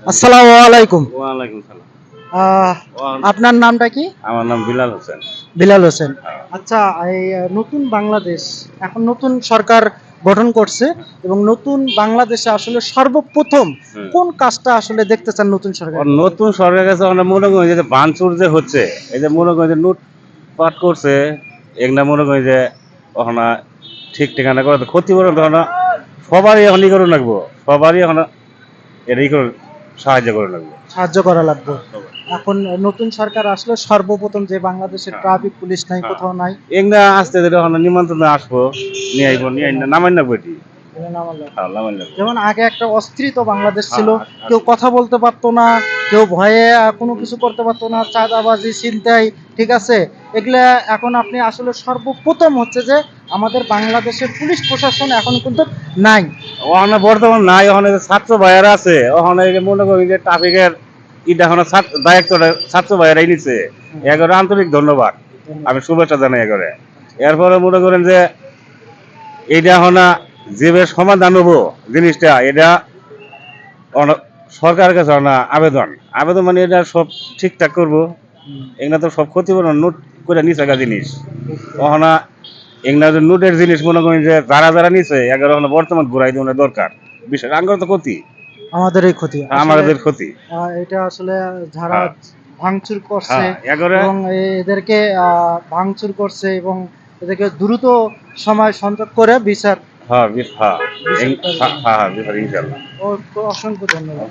আসসালামু আলাইকুম। ওয়ালাইকুম সালাম। আহ, আপনার নামটা কি? আমার নাম বিলাল হোসেন। বিলাল হোসেন। আচ্ছা, এই নতুন বাংলাদেশ এখন নতুন সরকার গঠন করছে এবং নতুন বাংলাদেশে আসলে সর্বপ্রথম হুম। কোন কাজটা আসলে দেখতে চান নতুন সরকার? নতুন সরকার কাছে আমরা মনে করি যে ভাঙচুর যে হচ্ছে, এই যে মনে করি যে লুটপাট করছে, এগুলা মনে করি যে ওখানে ঠিক ঠিকানা করে ক্ষতিপূরণ তখন সবারই এখন ই করে লাগবো, সবারই এখন এটাই করে সাহায্য করে লাগবো। সাহায্য করা লাগবে। এখন নতুন সরকার আসলে সর্বপ্রথম যে বাংলাদেশের ট্রাফিক পুলিশ নাই, কোথাও নাই। এগুলা আসতে যেটা ওখানে নিমন্ত্রণ আসবো, নিয়ে আইবো, নিয়ে আইনা নামাই লাগবো এটি। হ্যাঁ, নামাই লাগবো। যেমন আগে একটা অস্থিরিত বাংলাদেশ ছিল, হ্যাঁ, কেউ কথা বলতে পারতো না, কেউ ভয়ে কোনো কিছু করতে পারতো না, চাঁদাবাজি, ছিনতাই, ঠিক আছে, এগুলা এখন আপনি আসলে সর্বপ্রথম হচ্ছে যে আমাদের বাংলাদেশের পুলিশ প্রশাসন এখন কিন্তু নাই। ওখানে বর্তমান নাই, ওখানে যে ছাত্র ভাইয়ারা আছে, ওখানে এই যে মনে করি যে ট্রাফিকের ইটা এখন দায়িত্বটা ছাত্র ভাইয়ারাই নিচ্ছে। এগুলো আন্তরিক ধন্যবাদ, আমি শুভেচ্ছা জানাই এগুলো। এরপরে মনে করেন যে এইটা এখন যেভাবে সমাধান হবো জিনিসটা, এটা সরকারের কাছে না আবেদন আবেদন মানে এটা সব ঠিকঠাক করবো। এগুলা তো সব ক্ষতিপূরণ নোট করে নিছে একটা জিনিস ওখানে, এগুলা যে নোটের জিনিস মনে করেন যে যারা যারা নিছে এগারো ওখানে বর্তমান ঘুরাই দেওয়া দরকার। বিষয় আঙ্গর তো ক্ষতি, আমাদেরই ক্ষতি আসলে। আমাদের ক্ষতি। এটা আসলে যারা হ্যাঁ, ভাঙচুর করছে হ্যাঁ, এগারো। এবং এদেরকে ভাঙচুর করছে এবং এদেরকে দ্রুত সময় সংযোগ করে বিচার। হ্যাঁ, হ্যাঁ, বিচার হ্যাঁ, হ্যাঁ, ইনশাল্লাহ। ও অসংখ্য ধন্যবাদ।